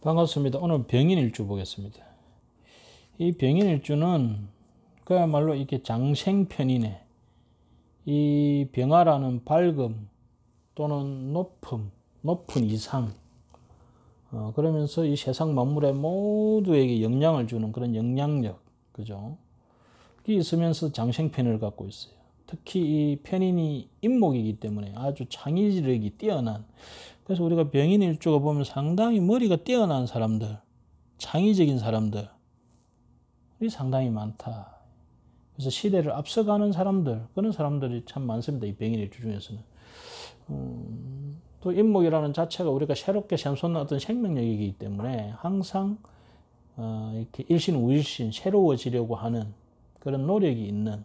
반갑습니다. 오늘 병인일주 보겠습니다. 이 병인일주는 그야말로 이렇게 장생편이네. 이 병화라는 밝음 또는 높은 이상, 그러면서 이 세상 만물에 모두에게 영향을 주는 그런 영향력, 그죠? 이 있으면서 장생편을 갖고 있어요. 특히 이 편인이 인목이기 때문에 아주 창의력이 뛰어난, 그래서 우리가 병인일주가 보면 상당히 머리가 뛰어난 사람들, 창의적인 사람들이 상당히 많다. 그래서 시대를 앞서가는 사람들, 그런 사람들이 참 많습니다. 이 병인일주 중에서는. 또 인목이라는 자체가 우리가 새롭게 샘솟는 어떤 생명력이기 때문에 항상 이렇게 일신우일신 새로워지려고 하는 그런 노력이 있는,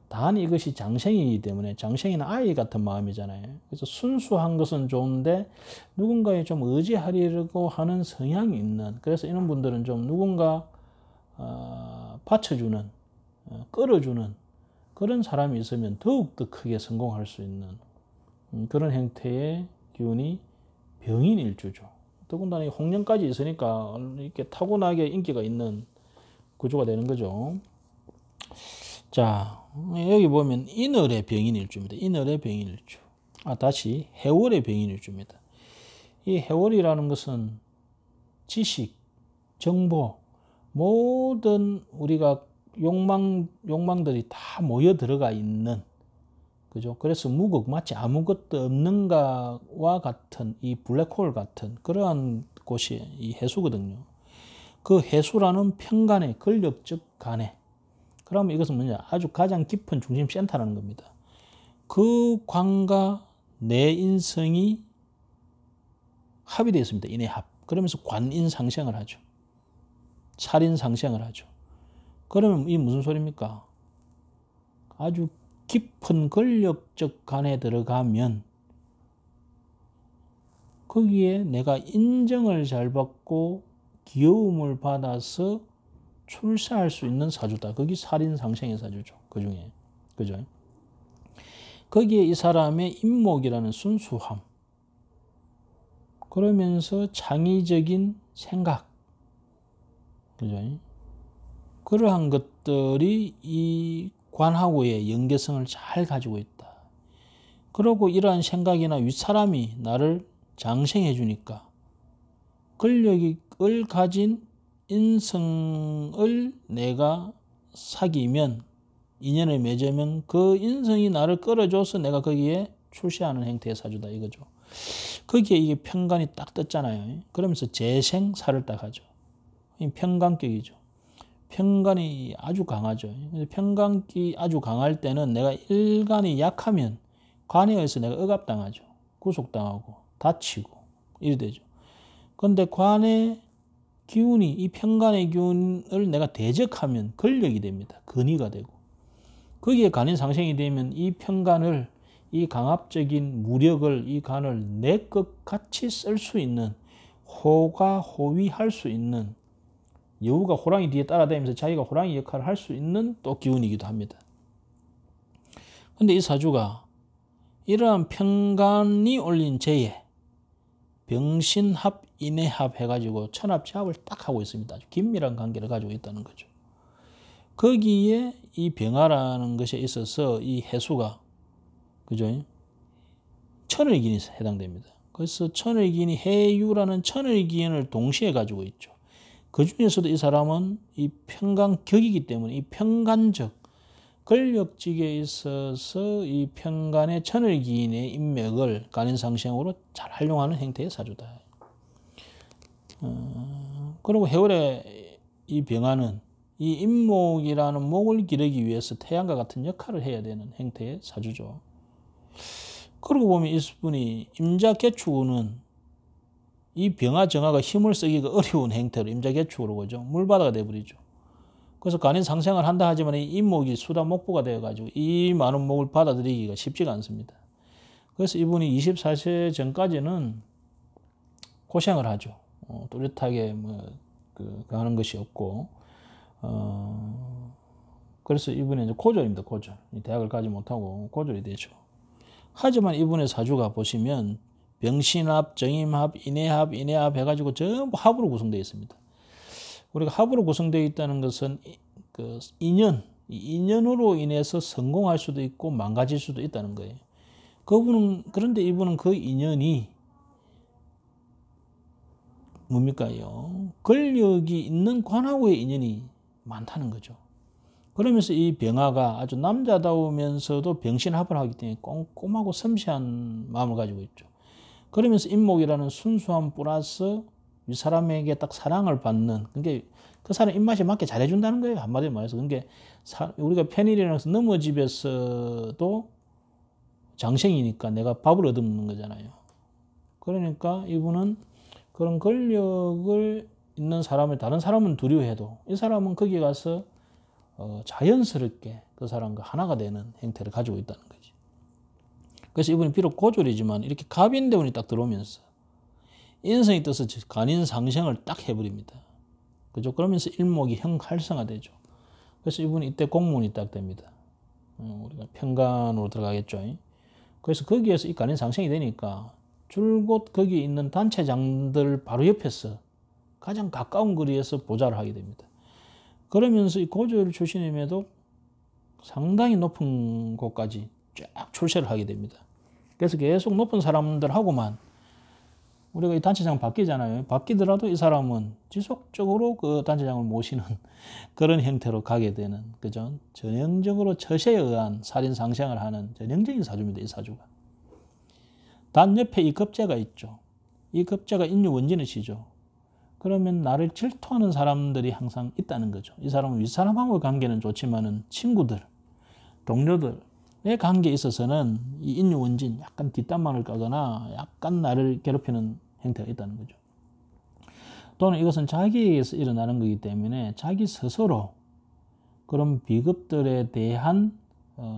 단 이것이 장생이기 때문에, 장생이는 아이 같은 마음이잖아요. 그래서 순수한 것은 좋은데 누군가에 좀 의지하려고 하는 성향이 있는, 그래서 이런 분들은 좀 누군가 받쳐주는, 끌어주는 그런 사람이 있으면 더욱더 크게 성공할 수 있는 그런 형태의 기운이 병인일주죠. 더군다나 홍련까지 있으니까 이렇게 타고나게 인기가 있는 구조가 되는 거죠. 자, 여기 보면 인월의 병인일주입니다. 인월의 병인일주. 다시 해월의 병인일주입니다. 이 해월이라는 것은 지식, 정보, 모든 우리가 욕망들이 다 모여 들어가 있는, 그죠? 그래서 무극, 마치 아무것도 없는 것과 같은 이 블랙홀 같은 그러한 곳이 이 해수거든요. 그 해수라는 편간의 권력적 간에, 그러면 이것은 뭐냐? 아주 가장 깊은 중심 센터라는 겁니다. 그 관과 내 인성이 합이 되어 있습니다. 인의 합. 그러면서 관인상생을 하죠. 살인상생을 하죠. 그러면 이 무슨 소리입니까? 아주 깊은 권력적 간에 들어가면 거기에 내가 인정을 잘 받고 귀여움을 받아서 출세할 수 있는 사주다. 거기 살인상생의 사주죠. 그 중에. 그죠? 거기에 이 사람의 인목이라는 순수함, 그러면서 창의적인 생각, 그죠? 그러한 것들이 이 관하고의 연계성을 잘 가지고 있다. 그리고 이러한 생각이나 윗사람이 나를 장생해 주니까 권력을 가진 인성을 내가 사귀면, 인연을 맺으면 그 인성이 나를 끌어줘서 내가 거기에 출세하는 형태의 사주다 이거죠. 거기에 이게 편간이 딱 떴잖아요. 그러면서 재생사를 딱 하죠. 편간격이죠. 편간이 아주 강하죠. 편간기 아주 강할 때는 내가 일간이 약하면 관에 의해서 내가 억압당하죠. 구속당하고 다치고 이래 되죠. 그런데 관의 기운이, 이 편간의 기운을 내가 대적하면 권력이 됩니다. 근위가 되고, 거기에 간인 상생이 되면 이 편간을, 이 강압적인 무력을, 이 간을 내 것 같이 쓸 수 있는, 호가호위할 수 있는, 여우가 호랑이 뒤에 따라다니면서 자기가 호랑이 역할을 할 수 있는 또 기운이기도 합니다. 그런데 이 사주가 이러한 편간이 올린 재에 병신합, 인해합 해가지고 천합지합을 딱 하고 있습니다. 아주 긴밀한 관계를 가지고 있다는 거죠. 거기에 이 병화라는 것에 있어서 이 해수가, 그죠? 천을기인이 해당됩니다. 그래서 천을기인이 해유라는 천을기인을 동시에 가지고 있죠. 그 중에서도 이 사람은 이 편간격이기 때문에 이 편간적 권력직에 있어서 이 편간의 천을기인의 인맥을 간인상생으로 잘 활용하는 형태의 사주다. 그리고 해월의 이 병화는 이 인목이라는 목을 기르기 위해서 태양과 같은 역할을 해야 되는 형태의 사주죠. 그러고 보면 이분이 임자개축은 이 병화 정화가 힘을 쓰기가 어려운 형태로 임자개축으로 보죠. 물바다가 되어버리죠. 그래서 간인 상생을 한다 하지만 이 인목이 수다목보가 되어가지고 이 많은 목을 받아들이기가 쉽지가 않습니다. 그래서 이분이 24세 전까지는 고생을 하죠. 뚜렷하게 하는 것이 없고, 그래서 이분이 이제 고졸입니다. 고졸. 대학을 가지 못하고 고졸이 되죠. 하지만 이분의 사주가 보시면 병신합, 정임합, 인해합, 인해합 해가지고 전부 합으로 구성되어 있습니다. 우리가 합으로 구성되어 있다는 것은 그 인연, 이 인연으로 인해서 성공할 수도 있고 망가질 수도 있다는 거예요. 그런데 이분은 그 인연이 뭡니까요? 권력이 있는 관하고의 인연이 많다는 거죠. 그러면서 이 병화가 아주 남자다우면서도 병신합을 하기 때문에 꼼꼼하고 섬세한 마음을 가지고 있죠. 그러면서 인목이라는 순수함 플러스 이 사람에게 딱 사랑을 받는, 그게 그 사람 입맛에 맞게 잘해준다는 거예요. 한마디로 말해서. 그게 우리가 편일이라서 넘어집에서도 장생이니까 내가 밥을 얻어먹는 거잖아요. 그러니까 이분은 그런 권력을 있는 사람을 다른 사람은 두려워해도 이 사람은 거기 가서 자연스럽게 그 사람과 하나가 되는 행태를 가지고 있다는 거지. 그래서 이분이 비록 고졸이지만 이렇게 갑인대운이 딱 들어오면서 인성이 떠서 간인상생을 딱 해버립니다. 그죠? 그러면서 일목이 형활성화되죠. 그래서 이분이 이때 공문이 딱 됩니다. 우리가 편관으로 들어가겠죠. 그래서 거기에서 이 간인상생이 되니까 줄곧 거기 있는 단체장들 바로 옆에서 가장 가까운 거리에서 보좌를 하게 됩니다. 그러면서 이 고졸 출신임에도 상당히 높은 곳까지 쫙 출세를 하게 됩니다. 그래서 계속 높은 사람들하고만 우리가 이 단체장 바뀌잖아요. 바뀌더라도 이 사람은 지속적으로 그 단체장을 모시는 그런 형태로 가게 되는, 그죠? 전형적으로 처세에 의한 살인 상생을 하는 전형적인 사주입니다. 이 사주가. 단 옆에 이 급제가 있죠. 이 급제가 인유 원진의 시죠. 그러면 나를 질투하는 사람들이 항상 있다는 거죠. 이 사람은 윗사람하고의 관계는 좋지만은 친구들, 동료들의 관계에 있어서는 이 인유 원진 약간 뒷담화를 까거나 약간 나를 괴롭히는 행태가 있다는 거죠. 또는 이것은 자기에게서 일어나는 거기 때문에 자기 스스로 그런 비급들에 대한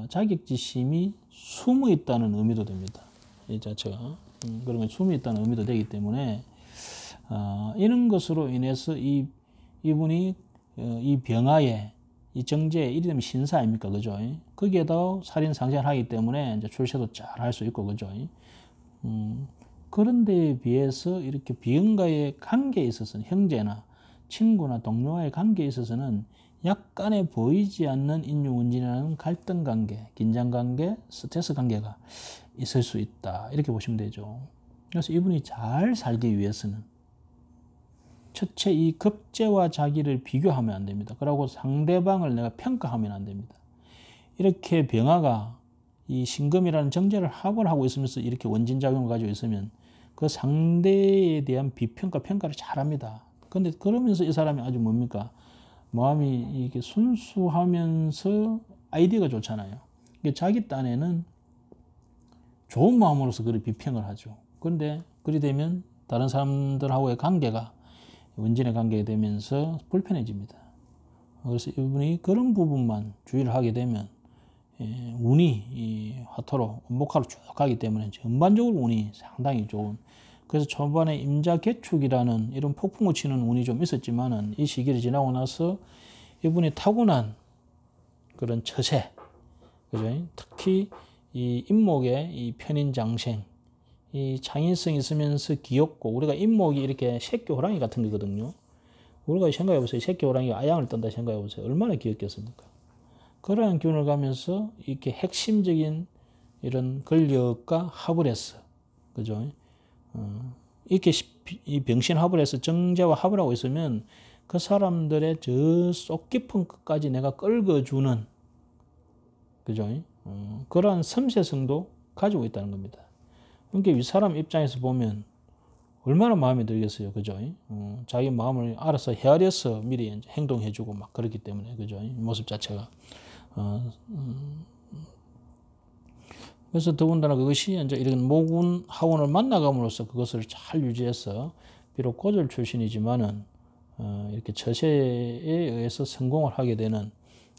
자격지심이 숨어 있다는 의미도 됩니다. 이 자체가 그런 게 숨어 있다는 의미도 되기 때문에 이런 것으로 인해서 이분이 이 병화에 이 정제에 이리 되면 신사 아닙니까, 그죠? 거기에다 살인 상생을 하기 때문에 이제 출세도 잘 할 수 있고, 그죠? 그런 데에 비해서 이렇게 비응과의 관계에 있어서는 형제나 친구나 동료와의 관계에 있어서는 약간의 보이지 않는 인유원진이라는 갈등 관계, 긴장 관계, 스트레스 관계가 있을 수 있다. 이렇게 보시면 되죠. 그래서 이분이 잘 살기 위해서는 첫째 이 급제와 자기를 비교하면 안 됩니다. 그리고 상대방을 내가 평가하면 안 됩니다. 이렇게 병화가 이 신금이라는 정제를 합을 하고 있으면서 이렇게 원진작용을 가지고 있으면 그 상대에 대한 비평가, 평가를 잘합니다. 근데 그러면서 이 사람이 아주 뭡니까? 마음이 이게 순수하면서 아이디어가 좋잖아요. 자기 딴에는 좋은 마음으로서 그를 비평을 하죠. 그런데 그리 되면 다른 사람들하고의 관계가 원진의 관계가 되면서 불편해집니다. 그래서 이분이 그런 부분만 주의를 하게 되면 운이 이 화토로 목화로 쭉 가기 때문에 전반적으로 운이 상당히 좋은, 그래서 초반에 임자개축이라는 이런 폭풍을 치는 운이 좀 있었지만은 이 시기를 지나고 나서 이분이 타고난 그런 처세, 그죠? 특히 이 인목의 이 편인장생, 이 창의성이 있으면서 귀엽고, 우리가 인목이 이렇게 새끼 호랑이 같은 거거든요. 우리가 생각해 보세요. 새끼 호랑이가 아양을 떤다 생각해 보세요. 얼마나 귀엽겠습니까? 그러한 기운을 가면서 이렇게 핵심적인 이런 권력과 합을 했어. 그죠? 이렇게 이 병신합을 해서 정제와 합을 하고 있으면 그 사람들의 저 속 깊은 끝까지 내가 끌어주는, 그죠? 그러한 섬세성도 가지고 있다는 겁니다. 그러니까 이 사람 입장에서 보면 얼마나 마음에 들겠어요. 그죠? 자기 마음을 알아서 헤아려서 미리 이제 행동해주고 막 그렇기 때문에, 그죠? 모습 자체가. 그래서 더군다나 그것이 이제 이런 모군 하원을 만나감으로써 그것을 잘 유지해서 비록 고졸 출신이지만은 이렇게 처세에 의해서 성공을 하게 되는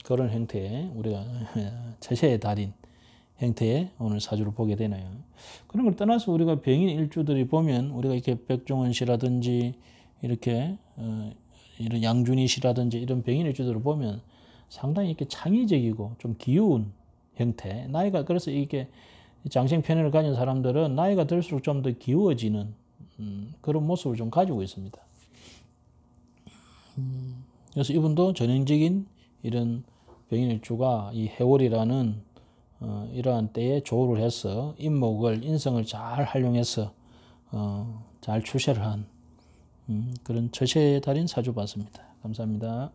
그런 형태의 우리가 처세의 달인 형태의 오늘 사주를 보게 되나요. 그런 걸 떠나서 우리가 병인 일주들이 보면 우리가 이렇게 백종원 씨라든지 이렇게 이런 양준희 씨라든지 이런 병인 일주들을 보면 상당히 이렇게 창의적이고 좀 귀여운 형태, 나이가 그래서 이게 장생편애를 가진 사람들은 나이가 들수록 좀 더 기워지는 그런 모습을 좀 가지고 있습니다. 그래서 이분도 전형적인 이런 병인일주가 이 해월이라는 이러한 때에 조우를 해서 인목을 인성을 잘 활용해서 잘 출세를 한 그런 처세의 달인 사주 봤습니다. 감사합니다.